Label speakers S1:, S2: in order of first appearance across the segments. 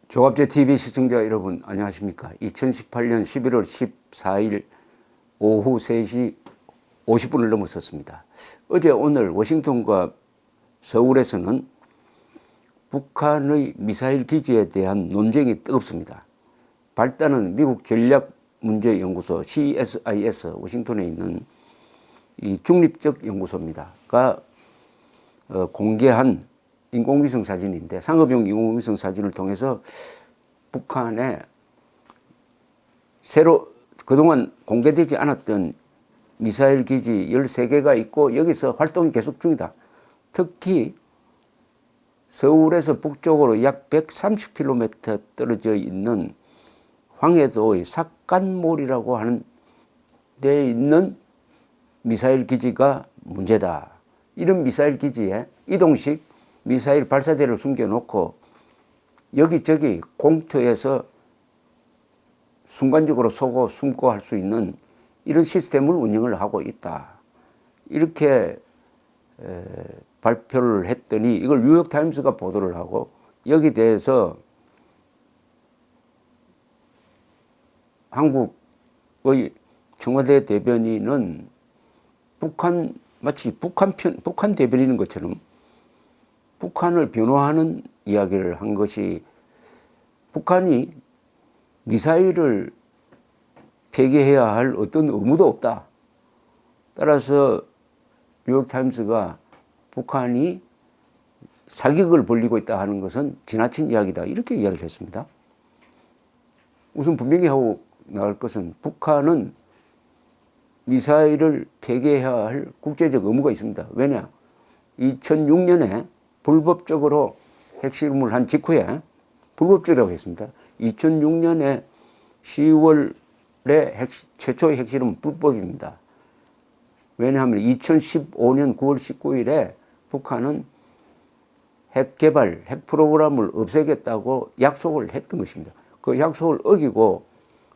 S1: 조갑제 TV 시청자 여러분 안녕하십니까. 2018년 11월 14일 오후 3시 50분을 넘었었습니다. 어제 오늘 워싱턴과 서울에서는 북한의 미사일 기지에 대한 논쟁이 뜨겁습니다. 발단은 미국 전략문제연구소 CSIS 워싱턴에 있는 이 중립적 연구소입니다.가 공개한 인공위성 사진인데, 상업용 인공위성 사진을 통해서 북한에 새로 그동안 공개되지 않았던 미사일 기지 13개가 있고 여기서 활동이 계속 중이다. 특히 서울에서 북쪽으로 약 130km 떨어져 있는 황해도의 삭간몰이라고 하는 데에 있는 미사일 기지가 문제다. 이런 미사일 기지에 이동식 미사일 발사대를 숨겨놓고 여기저기 공터에서 순간적으로 쏘고 숨고 할 수 있는 이런 시스템을 운영을 하고 있다. 이렇게 발표를 했더니 이걸 뉴욕타임스가 보도를 하고, 여기 대해서 한국의 청와대 대변인은 마치 북한 대변인인 것처럼 북한을 변호하는 이야기를 한 것이, 북한이 미사일을 폐기해야 할 어떤 의무도 없다. 따라서 뉴욕타임스가 북한이 사격을 벌이고 있다 하는 것은 지나친 이야기다. 이렇게 이야기를 했습니다. 우선 분명히 하고 나갈 것은, 북한은 미사일을 폐기해야 할 국제적 의무가 있습니다. 왜냐? 2006년에 불법적으로 핵실험을 한 직후에, 불법적이라고 했습니다. 2006년에 10월에 최초의 핵실험은 불법입니다. 왜냐하면 2015년 9월 19일에 북한은 핵 개발, 핵 프로그램을 없애겠다고 약속을 했던 것입니다. 그 약속을 어기고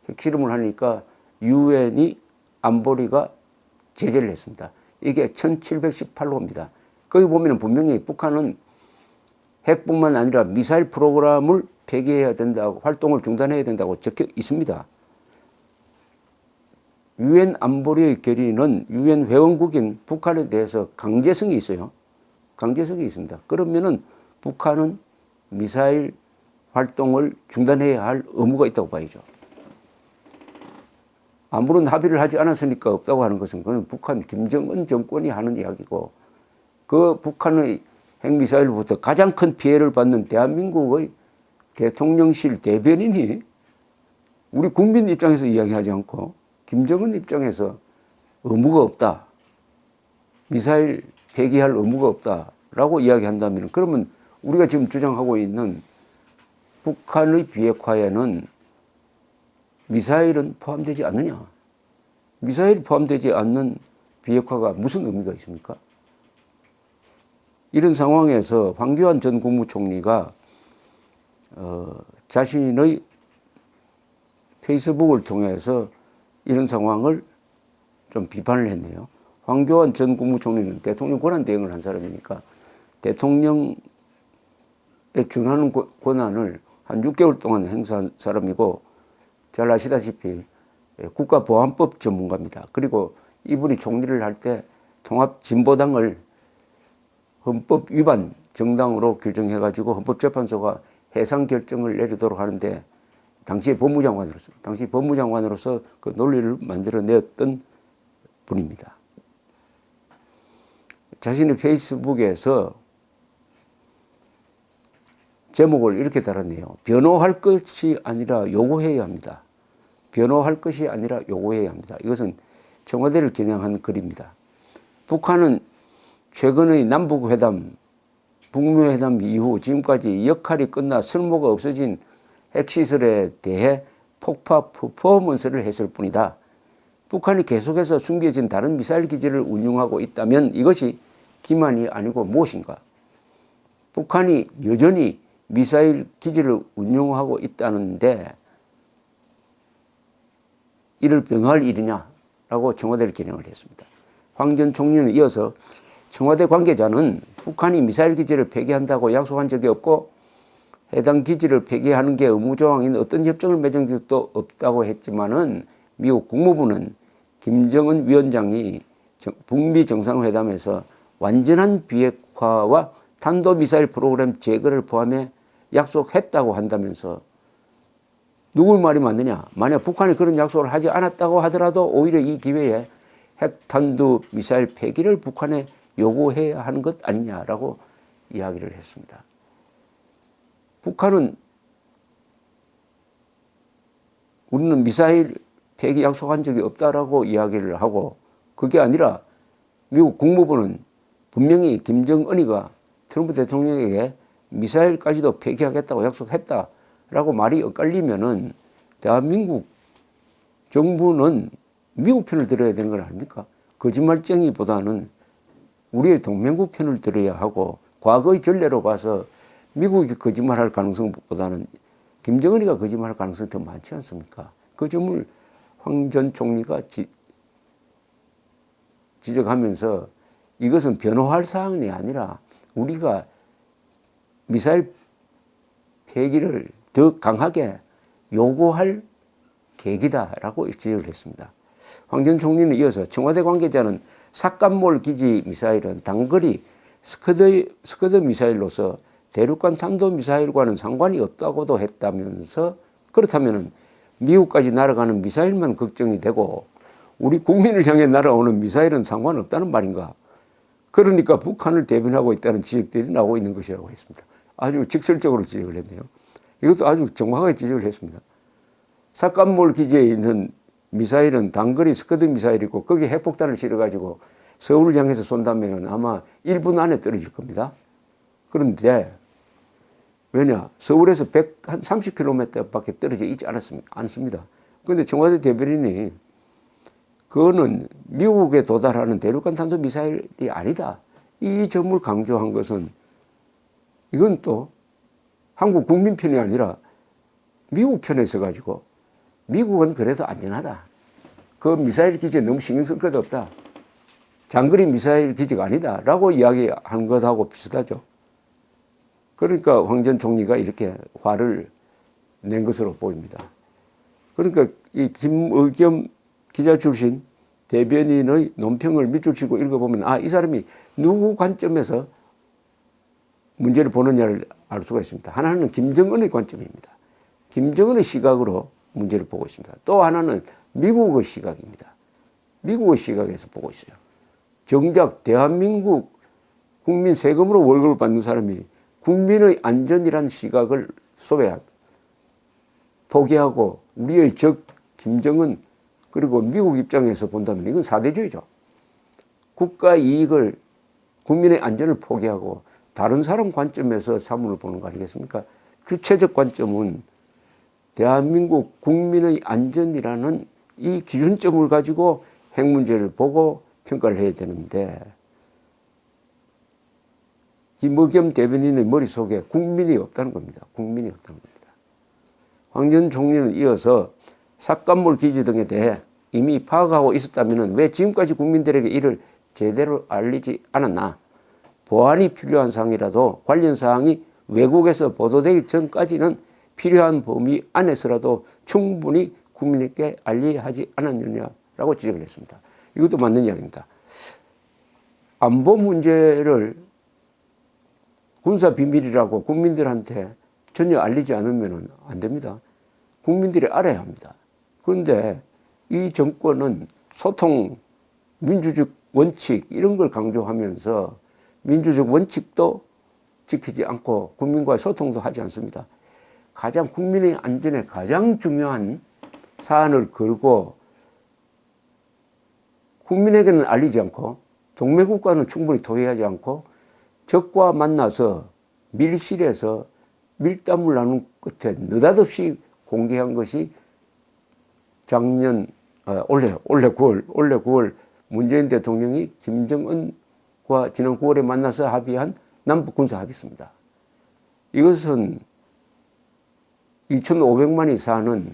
S1: 핵실험을 하니까 유엔이 안보리가 제재를 했습니다. 이게 1718호입니다. 거기 보면 분명히 북한은 핵뿐만 아니라 미사일 프로그램을 폐기해야 된다고, 활동을 중단해야 된다고 적혀 있습니다. 유엔 안보리의 결의는 유엔 회원국인 북한에 대해서 강제성이 있어요. 강제성이 있습니다. 그러면은 북한은 미사일 활동을 중단해야 할 의무가 있다고 봐야죠. 아무런 합의를 하지 않았으니까 없다고 하는 것은 그건 북한 김정은 정권이 하는 이야기고, 그 북한의 핵미사일부터 가장 큰 피해를 받는 대한민국의 대통령실 대변인이 우리 국민 입장에서 이야기하지 않고 김정은 입장에서 의무가 없다, 미사일 폐기할 의무가 없다라고 이야기한다면, 그러면 우리가 지금 주장하고 있는 북한의 비핵화에는 미사일은 포함되지 않느냐? 미사일이 포함되지 않는 비핵화가 무슨 의미가 있습니까? 이런 상황에서 황교안 전 국무총리가 자신의 페이스북을 통해서 이런 상황을 좀 비판을 했네요. 황교안 전 국무총리는 대통령 권한 대행을 한 사람이니까 대통령에 준하는 권한을 한 6개월 동안 행사한 사람이고, 잘 아시다시피 국가보안법 전문가입니다. 그리고 이분이 총리를 할 때 통합진보당을 헌법 위반 정당으로 규정해가지고 헌법재판소가 해상 결정을 내리도록 하는데, 당시 법무장관으로서 그 논리를 만들어내었던 분입니다. 자신의 페이스북에서 제목을 이렇게 달았네요. 변호할 것이 아니라 요구해야 합니다. 변호할 것이 아니라 요구해야 합니다. 이것은 청와대를 겨냥한 글입니다. 북한은 최근의 남북회담, 북미회담 이후 지금까지 역할이 끝나 쓸모가 없어진 핵시설에 대해 폭파 퍼포먼스를 했을 뿐이다. 북한이 계속해서 숨겨진 다른 미사일 기지를 운용하고 있다면 이것이 기만이 아니고 무엇인가? 북한이 여전히 미사일 기지를 운용하고 있다는데 이를 변호할 일이냐라고 청와대를 겨냥을 했습니다. 황 전 총리는 이어서 청와대 관계자는 북한이 미사일 기지를 폐기한다고 약속한 적이 없고 해당 기지를 폐기하는 게 의무조항인 어떤 협정을 맺은 적도 없다고 했지만은 미국 국무부는 김정은 위원장이 북미 정상회담에서 완전한 비핵화와 탄도미사일 프로그램 제거를 포함해 약속했다고 한다면서 누굴 말이 맞느냐? 만약 북한이 그런 약속을 하지 않았다고 하더라도 오히려 이 기회에 핵탄두미사일 폐기를 북한에 요구해야 하는 것 아니냐라고 이야기를 했습니다. 북한은 우리는 미사일 폐기 약속한 적이 없다라고 이야기를 하고 그게 아니라 미국 국무부는 분명히 김정은이가 트럼프 대통령에게 미사일까지도 폐기하겠다고 약속했다라고 말이 엇갈리면은 대한민국 정부는 미국 편을 들어야 되는 건 아닙니까? 거짓말쟁이보다는 우리의 동맹국 편을 들어야 하고 과거의 전례로 봐서 미국이 거짓말할 가능성보다는 김정은이가 거짓말할 가능성이 더 많지 않습니까? 그 점을 황 전 총리가 지적하면서 이것은 변호할 사항이 아니라 우리가 미사일 폐기를 더 강하게 요구할 계기다라고 지적을 했습니다. 황 전 총리는 이어서 청와대 관계자는 삭간몰 기지 미사일은 단거리 스커드 미사일로서 대륙간 탄도미사일과는 상관이 없다고도 했다면서 그렇다면 미국까지 날아가는 미사일만 걱정이 되고 우리 국민을 향해 날아오는 미사일은 상관없다는 말인가? 그러니까 북한을 대변하고 있다는 지적들이 나오고 있는 것이라고 했습니다. 아주 직설적으로 지적을 했네요. 이것도 아주 정확하게 지적을 했습니다. 삭간몰 기지에 있는 미사일은 단거리 스커드 미사일이고 거기에 핵폭탄을 실어가지고 서울을 향해서 쏜다면 아마 1분 안에 떨어질 겁니다. 그런데 왜냐? 서울에서 한 30km밖에 떨어져 있지 않습니다. 그런데 청와대 대변인이 그거는 미국에 도달하는 대륙간 탄도미사일이 아니다. 이 점을 강조한 것은 이건 또 한국 국민 편이 아니라 미국 편에 서가지고 미국은 그래도 안전하다. 그 미사일 기지에 너무 신경 쓸 것도 없다. 장거리 미사일 기지가 아니다. 라고 이야기한 것하고 비슷하죠. 그러니까 황 전 총리가 이렇게 화를 낸 것으로 보입니다. 그러니까 이 김의겸 기자 출신 대변인의 논평을 밑줄 치고 읽어보면 이 사람이 누구 관점에서 문제를 보느냐를 알 수가 있습니다. 하나는 김정은의 관점입니다. 김정은의 시각으로 문제를 보고 있습니다. 또 하나는 미국의 시각입니다. 미국의 시각에서 보고 있어요. 정작 대한민국 국민 세금으로 월급을 받는 사람이 국민의 안전이란 시각을 포기하고 우리의 적 김정은 그리고 미국 입장에서 본다면 이건 사대주의죠. 국가 이익을 국민의 안전을 포기하고 다른 사람 관점에서 사물을 보는 거 아니겠습니까? 주체적 관점은 대한민국 국민의 안전이라는 이 기준점을 가지고 핵 문제를 보고 평가를 해야 되는데 김의겸 대변인의 머릿속에 국민이 없다는 겁니다. 국민이 없다는 겁니다. 황 전 총리는 이어서 삭간몰 기지 등에 대해 이미 파악하고 있었다면 왜 지금까지 국민들에게 이를 제대로 알리지 않았나? 보완이 필요한 사항이라도 관련 사항이 외국에서 보도되기 전까지는 필요한 범위 안에서라도 충분히 국민에게 알려야 하지 않았느냐라고 지적을 했습니다. 이것도 맞는 이야기입니다. 안보 문제를 군사 비밀이라고 국민들한테 전혀 알리지 않으면 안 됩니다. 국민들이 알아야 합니다. 그런데 이 정권은 소통, 민주적 원칙 이런 걸 강조하면서 민주적 원칙도 지키지 않고 국민과의 소통도 하지 않습니다. 가장 국민의 안전에 가장 중요한 사안을 걸고 국민에게는 알리지 않고 동맹국가는 충분히 토의하지 않고 적과 만나서 밀실에서 밀담을 나눈 끝에 느닷없이 공개한 것이 올해 9월 문재인 대통령이 김정은과 지난 9월에 만나서 합의한 남북 군사 합의입니다. 이것은 2,500만이 사는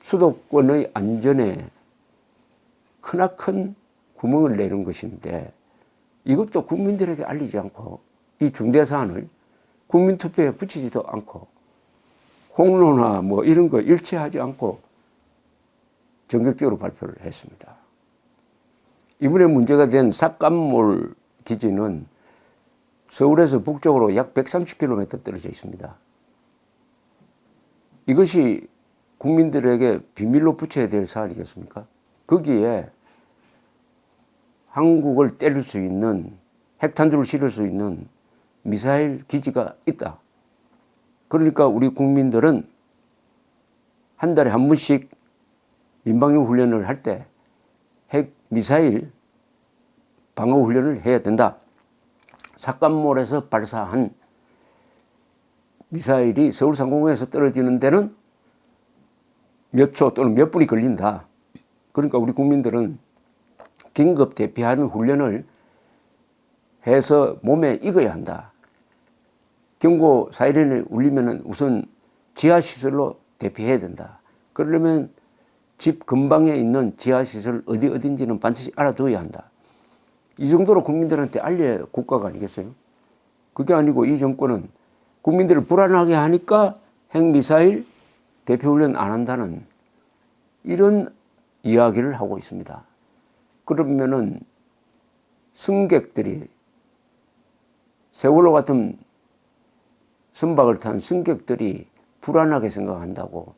S1: 수도권의 안전에 크나큰 구멍을 내는 것인데 이것도 국민들에게 알리지 않고 이 중대 사안을 국민투표에 붙이지도 않고 홍로나 뭐 이런 거 일치하지 않고 전격적으로 발표를 했습니다. 이번에 문제가 된 삭감몰 기지는 서울에서 북쪽으로 약 130km 떨어져 있습니다. 이것이 국민들에게 비밀로 붙여야 될 사안이겠습니까? 거기에 한국을 때릴 수 있는 핵탄두를 실을 수 있는 미사일 기지가 있다. 그러니까 우리 국민들은 한 달에 한 번씩 민방위 훈련을 할 때 핵 미사일 방어 훈련을 해야 된다. 삭감몰에서 발사한 미사일이 서울 상공에서 떨어지는 데는 몇 초 또는 몇 분이 걸린다. 그러니까 우리 국민들은 긴급 대피하는 훈련을 해서 몸에 익어야 한다. 경고 사이렌이 울리면 우선 지하시설로 대피해야 된다. 그러려면 집 근방에 있는 지하시설 어딘지는 반드시 알아둬야 한다. 이 정도로 국민들한테 알려야 국가가 아니겠어요? 그게 아니고 이 정권은 국민들을 불안하게 하니까 핵미사일 대피훈련 안 한다는 이런 이야기를 하고 있습니다. 그러면은 승객들이 세월호 같은 선박을 탄 승객들이 불안하게 생각한다고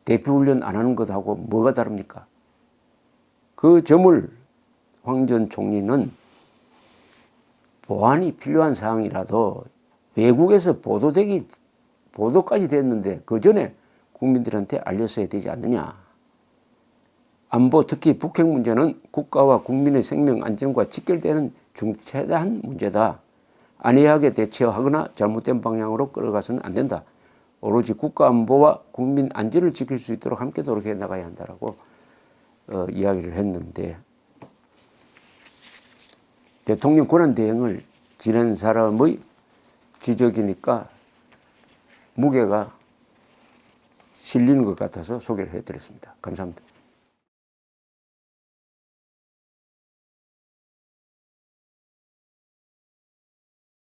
S1: 대피훈련 안 하는 것하고 뭐가 다릅니까? 그 점을 황 전 총리는 보완이 필요한 사항이라도 외국에서 보도까지 됐는데 그 전에 국민들한테 알렸어야 되지 않느냐. 안보 특히 북핵 문제는 국가와 국민의 생명 안전과 직결되는 중차대한 문제다. 안이하게 대처하거나 잘못된 방향으로 끌어가서는 안 된다. 오로지 국가 안보와 국민 안전을 지킬 수 있도록 함께 노력해 나가야 한다라고 이야기를 했는데 대통령 권한대행을 지낸 사람의 지적이니까 무게가 실리는 것 같아서 소개를 해드렸습니다. 감사합니다.